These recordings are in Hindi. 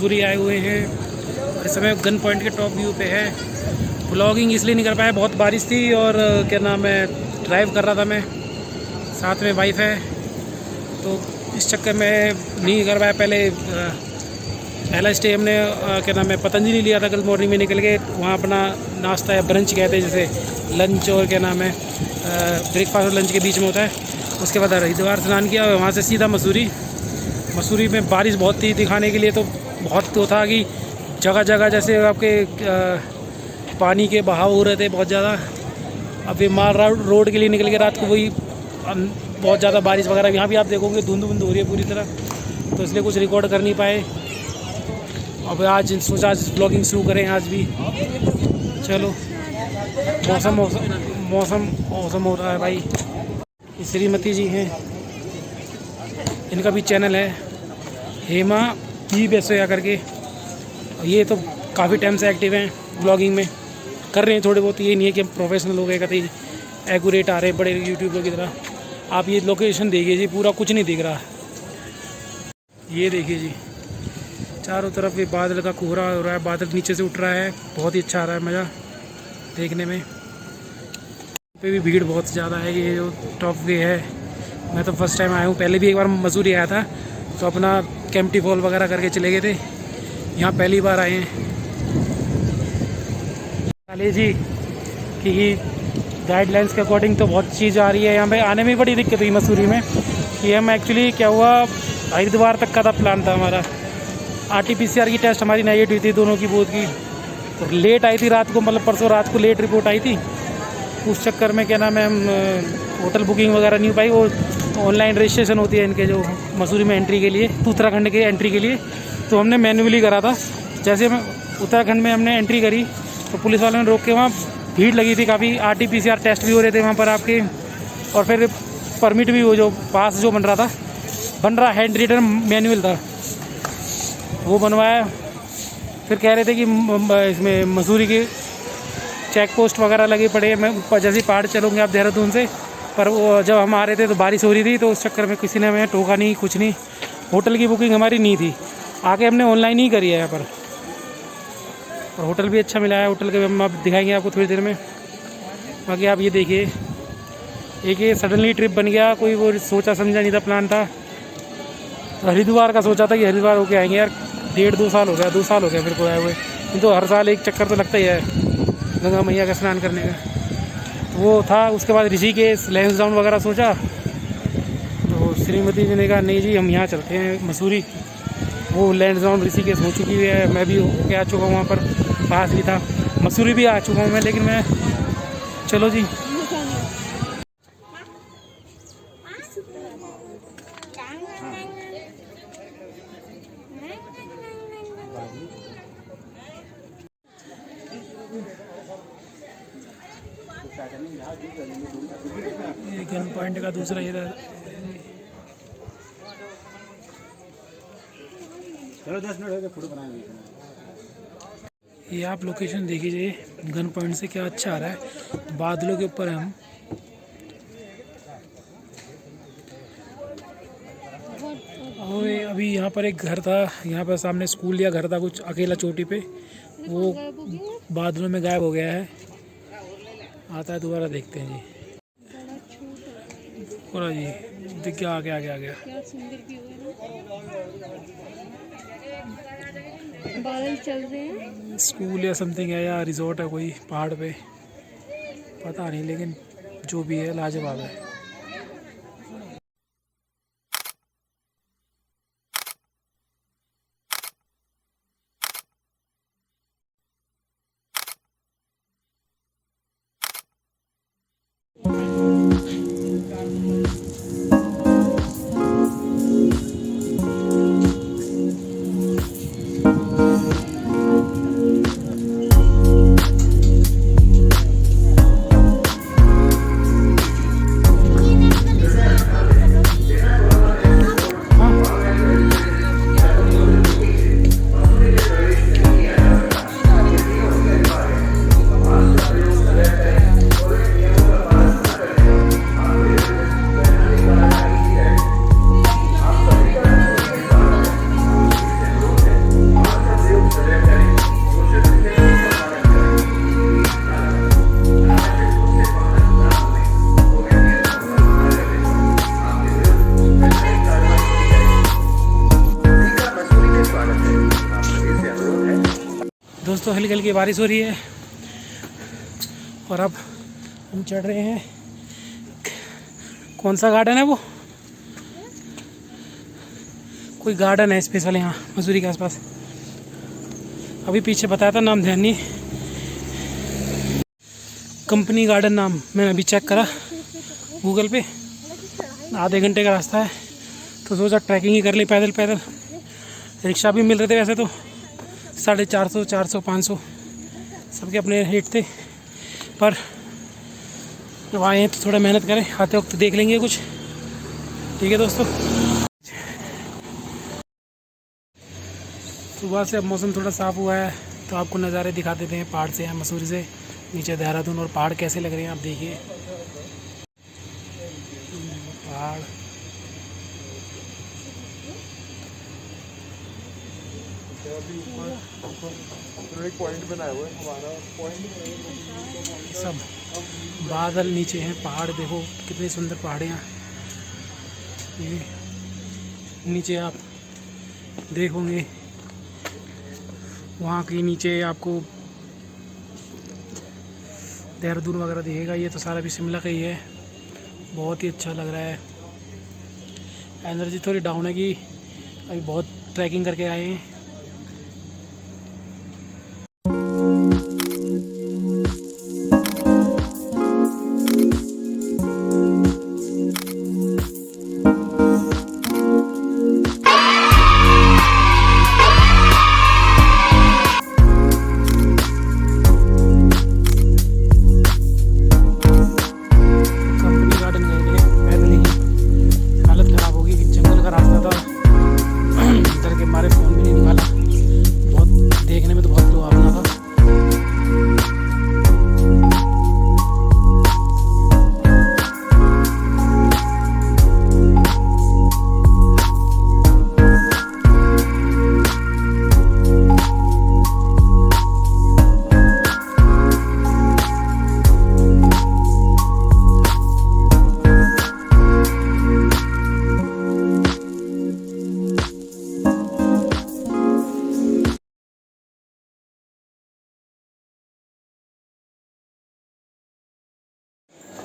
मसूरी आए हुए हैं और इस समय गन पॉइंट के टॉप व्यू पे है। ब्लॉगिंग इसलिए नहीं कर पाया, बहुत बारिश थी और क्या नाम है, ड्राइव कर रहा था मैं, साथ में वाइफ है, तो इस चक्कर में नहीं कर पाया। पहला स्टे हमने क्या नाम है पतंजलि लिया था, कल मॉर्निंग में निकल के वहाँ अपना नाश्ता या ब्रंच कहते हैं, जैसे लंच और क्या नाम है ब्रेकफास्ट और लंच के बीच में होता है। उसके बाद हरिद्वार स्नान किया और वहाँ से सीधा मसूरी में बारिश बहुत थी, दिखाने के लिए तो बहुत तो था कि जगह जगह जैसे आपके पानी के बहाव हो रहे थे बहुत ज़्यादा। अब ये माल रोड के लिए निकल के रात को वही बहुत ज़्यादा बारिश वगैरह, यहाँ भी आप देखोगे धुंध हो रही है पूरी तरह, तो इसलिए कुछ रिकॉर्ड कर नहीं पाए। अब आज सोचा ब्लॉगिंग शुरू करें आज भी। चलो मौसम हो रहा है भाई। श्रीमती जी हैं, इनका भी चैनल है हेमा जी बेसोया करके, ये तो काफ़ी टाइम से एक्टिव हैं, ब्लॉगिंग में कर रहे हैं थोड़े बहुत। ये नहीं है कि हम प्रोफेशनल हो गए, कतई एक्यूरेट आ रहे बड़े यूट्यूबर की तरह। आप ये लोकेशन देखिए जी, पूरा कुछ नहीं दिख रहा, ये देखिए जी चारों तरफ ये बादल का कोहरा हो रहा है, बादल नीचे से उठ रहा है, बहुत ही अच्छा आ रहा है मज़ा देखने में। पे भी भीड़ बहुत ज़्यादा है, ये जो टॉप वे है। मैं तो फर्स्ट टाइम आया हूँ, पहले भी एक बार मसूरी आया था तो अपना कैंप्टी फॉल वगैरह करके चले गए थे, यहाँ पहली बार आए हैं। चलिए जी कि गाइडलाइंस के अकॉर्डिंग तो बहुत चीज़ आ रही है। यहाँ पे आने में बड़ी दिक्कत हुई मसूरी में कि हम एक्चुअली क्या हुआ, हरिद्वार तक का था प्लान था हमारा। RT-PCR की टेस्ट हमारी नेगेटिव हुई थी दोनों की, बोध की, और लेट आई थी रात को, मतलब परसों रात को लेट रिपोर्ट आई थी। उस चक्कर में क्या नाम है हम होटल बुकिंग वगैरह नहीं हो पाई। वो ऑनलाइन रजिस्ट्रेशन होती है इनके जो मसूरी में एंट्री के लिए, उत्तराखंड के एंट्री के लिए, तो हमने मैन्युअली करा था। जैसे हम उत्तराखंड में हमने एंट्री करी तो पुलिस वालों ने रोक के, वहाँ भीड़ लगी थी काफ़ी, RT-PCR टेस्ट भी हो रहे थे वहाँ पर आपके, और फिर परमिट भी, वो जो पास जो बन रहा हैंड रिटन मैनुअल था वो बनवाया। फिर कह रहे थे कि इसमें मसूरी के चेक पोस्ट वगैरह लगे पड़े हैं। मैं जैसे पहाड़ चलूँगे आप देहरादून से, पर वो जब हम आ रहे थे तो बारिश हो रही थी, तो उस चक्कर में किसी ने हमें टोका नहीं, कुछ नहीं। होटल की बुकिंग हमारी नहीं थी, आके हमने ऑनलाइन ही करी है यहाँ पर, और होटल भी अच्छा मिला है। होटल के हम आप दिखाएंगे आपको थोड़ी देर में। बाकी आप ये देखिए, एक ये सडनली ट्रिप बन गया, कोई वो सोचा समझा नहीं था प्लान था। तो हरिद्वार का सोचा था कि हरिद्वार होके आएंगे यार, 1.5-2 साल हो गया, 2 साल हो गया फिर को आए हुए। तो हर साल एक चक्कर तो लगता ही है गंगा मैया का स्नान करने का, तो वो था। उसके बाद ऋषिकेश, लैंसडाउन वगैरह सोचा, तो श्रीमती जी ने कहा नहीं जी हम यहाँ चलते हैं मसूरी। वो लैंसडाउन ऋषिकेश हो चुकी है, मैं भी होके आ चुका हूँ, वहाँ पर पास भी था। मसूरी भी आ चुका हूँ मैं, लेकिन मैं चलो जी ये गन पॉइंट का दूसरा इधर। चलो 10 मिनट हो गए, फोटो बनाएंगे। ये आप लोकेशन देखिए गन पॉइंट से क्या अच्छा आ रहा है, बादलों के ऊपर हम। और अभी यहाँ पर एक घर था, यहाँ पर सामने स्कूल या घर था कुछ, अकेला चोटी पे, वो बादलों में गायब हो गया है। आता है दोबारा, देखते हैं जी। पूरा जी दिख गया, आ गया। क्या सुंदर व्यू है, बादल चल रहे हैं। स्कूल या समथिंग है या रिजॉर्ट है कोई पहाड़ पे, पता नहीं, लेकिन जो भी है लाजवाब है। दोस्तों हल्की हल्की बारिश हो रही है और अब हम चढ़ रहे हैं। कौन सा गार्डन है वो? कोई गार्डन है स्पेशल यहाँ मसूरी के आसपास, अभी पीछे बताया था, नाम ध्यान नहीं, कंपनी गार्डन नाम। मैंने अभी चेक करा गूगल पे, आधे घंटे का रास्ता है, तो सोचा ट्रैकिंग ही कर ली पैदल पैदल। रिक्शा भी मिल रहे थे वैसे तो 450, 400, 500 सबके अपने रेट थे, पर जब आए हैं तो थोड़ा मेहनत करें, आते वक्त देख लेंगे कुछ। ठीक है दोस्तों, सुबह से अब मौसम थोड़ा साफ़ हुआ है तो आपको नज़ारे दिखा देते हैं पहाड़ से, मसूरी से नीचे देहरादून, और पहाड़ कैसे लग रहे हैं आप देखिए। पहाड़ एक पॉइंट बनाया हुआ है हमारा पॉइंट, सब बादल नीचे हैं, पहाड़ देखो कितनी सुंदर पहाड़ियाँ। ये नीचे आप देखोगे, वहाँ के नीचे आपको देहरादून वगैरह दिखेगा। ये तो सारा भी शिमला का ही है, बहुत ही अच्छा लग रहा है। एनर्जी थोड़ी डाउन है कि अभी बहुत ट्रैकिंग करके आए हैं।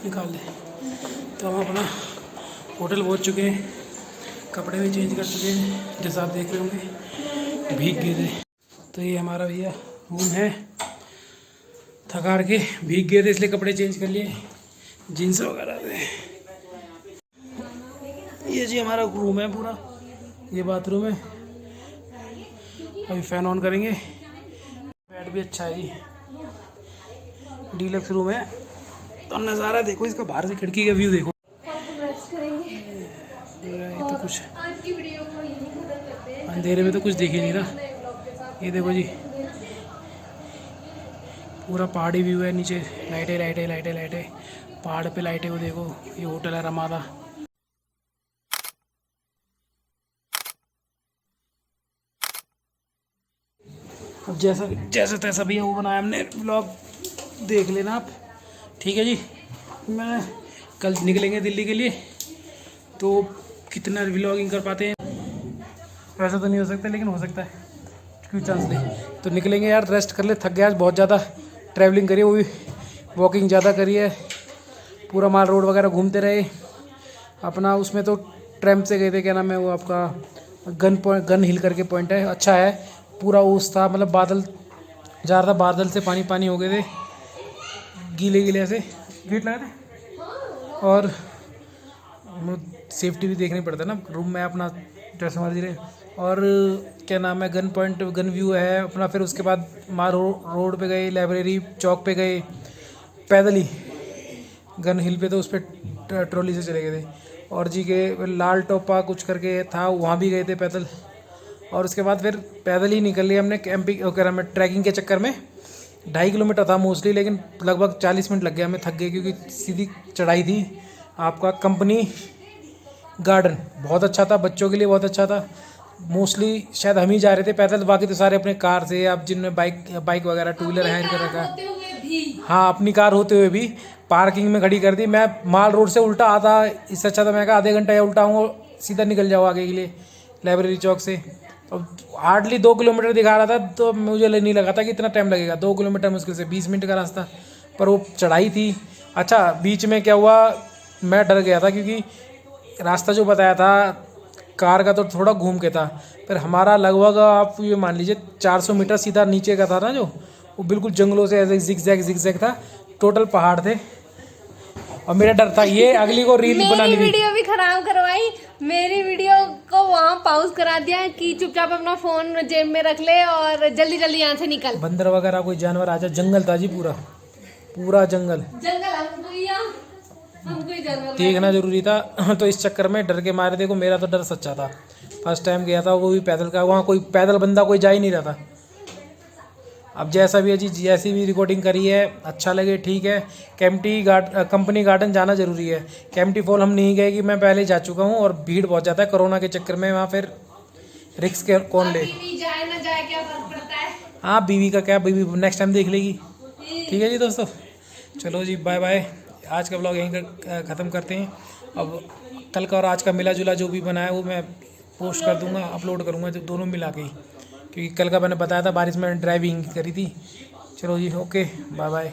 निकाल लें। तो हम अपना होटल पहुंच चुके हैं, कपड़े भी चेंज कर चुके हैं, जैसा आप देख रहे होंगे भीग गए थे। तो ये हमारा भैया रूम है, थकार के भीग गए थे इसलिए कपड़े चेंज कर लिए, जीन्स वगैरह थे। ये जी हमारा रूम है पूरा, ये बाथरूम है। अभी फ़ैन ऑन करेंगे। बेड भी अच्छा है जी, डीलक्स रूम है। तो नज़ारा देखो इसका, बाहर से खिड़की का व्यू देखो। ये तो कुछ अंधेरे में तो कुछ दिख ही नहीं रहा। ये देखो जी पूरा पहाड़ी व्यू है, नीचे लाइटें लाइटें लाइटें लाइटें, पहाड़ पे लाइटें। वो देखो ये होटल है रमादा। अब जैसा जैसा तैसा भी है वो बनाया हमने, व्लॉग देख लेना आप। ठीक है जी, मैं कल निकलेंगे दिल्ली के लिए, तो कितना व्लॉगिंग कर पाते हैं वैसा तो नहीं हो सकता, लेकिन हो सकता है, क्यों चांस नहीं। तो निकलेंगे यार, रेस्ट कर ले, थक गया आज बहुत ज़्यादा, ट्रैवलिंग करी, वो भी वॉकिंग ज़्यादा करी है, पूरा माल रोड वगैरह घूमते रहे अपना। उसमें तो ट्रैम्प से गए थे, क्या नाम है वो आपका, गन हिल करके पॉइंट है, अच्छा है। पूरा ओस था, मतलब बादल जा रहा था, बादल से पानी पानी हो गए थे, गीले गीले ऐसे गेट लगा थे। और सेफ्टी भी देखनी पड़ता है ना, रूम में अपना जैसे मर्जी रहे। और क्या नाम है, गन पॉइंट, गन व्यू है अपना। फिर उसके बाद मार रोड पे गए, लाइब्रेरी चौक पे गए, पैदल ही गन हिल पे, तो उस पर ट्रॉली से चले गए थे। और जी के लाल टोपा कुछ करके था, वहाँ भी गए थे पैदल। और उसके बाद फिर पैदल ही निकल लिया हमने कैंपिंग वगैरह में, ट्रैकिंग के चक्कर में। 2.5 किलोमीटर था मोस्टली, लेकिन लगभग 40 मिनट लग गया, हमें थक गए क्योंकि सीधी चढ़ाई थी। आपका कंपनी गार्डन बहुत अच्छा था, बच्चों के लिए बहुत अच्छा था। मोस्टली शायद हम ही जा रहे थे पैदल, बाकी तो सारे अपने कार से, आप जिनमें बाइक वगैरह टू व्हीलर हायर कर रखा है। हाँ, अपनी कार होते हुए भी पार्किंग में खड़ी कर दी। मैं माल रोड से उल्टा आता, इससे अच्छा था मैं कहा आधे घंटा या उल्टा आऊँगा, सीधा निकल जाओ आगे के लिए लाइब्रेरी चौक से। अब हार्डली 2 किलोमीटर दिखा रहा था, तो मुझे नहीं लगा था कि इतना टाइम लगेगा। 2 किलोमीटर मुश्किल से 20 मिनट का रास्ता, पर वो चढ़ाई थी। अच्छा, बीच में क्या हुआ, मैं डर गया था क्योंकि रास्ता जो बताया था कार का तो थोड़ा घूम के था, पर हमारा लगभग आप ये मान लीजिए 400 मीटर सीधा नीचे का था ना, जो वो बिल्कुल जंगलों से ऐसे जिगजैग था, टोटल पहाड़ थे। और मेरा डर था ये अगली को रील बनानी मेरी थी। वीडियो भी खराब करवाई, मेरी वीडियो को वहाँ पॉज करा दिया कि चुपचाप अपना फोन जेब में रख ले और जल्दी जल्दी यहाँ से निकल। बंदर वगैरह कोई जानवर आ जाए, जंगल था जी, पूरा पूरा जंगल, हमको ही जानवर देखना जरूरी था। तो इस चक्कर में डर के मारे, देखो मेरा तो डर सच्चा था। फर्स्ट टाइम गया था, वो भी पैदल का, वहाँ कोई पैदल बंदा कोई जा ही नहीं रहा था। अब जैसा भी है जी, जैसी भी रिकॉर्डिंग करी है, अच्छा लगे ठीक है। कंपनी गार्डन जाना जरूरी है। केम्प्टी फॉल हम नहीं गए कि मैं पहले जा चुका हूँ, और भीड़ बहुत ज़्यादा है कोरोना के चक्कर में, वहाँ फिर रिस्क कौन ले। जाए ना जाए क्या फर्क पड़ता है। हाँ, बीवी का क्या, बीवी नेक्स्ट टाइम देख लेगी। ठीक है जी दोस्तों, चलो जी, बाय बाय। आज का ब्लॉग यहीं ख़त्म करते हैं। अब कल का और आज का मिला जुला जो भी बनाया वो मैं पोस्ट कर दूंगा, अपलोड करूंगा, जो दोनों मिला के ही, क्योंकि कल का मैंने बताया था बारिश में ड्राइविंग करी थी। चलो जी, ओके, बाय बाय।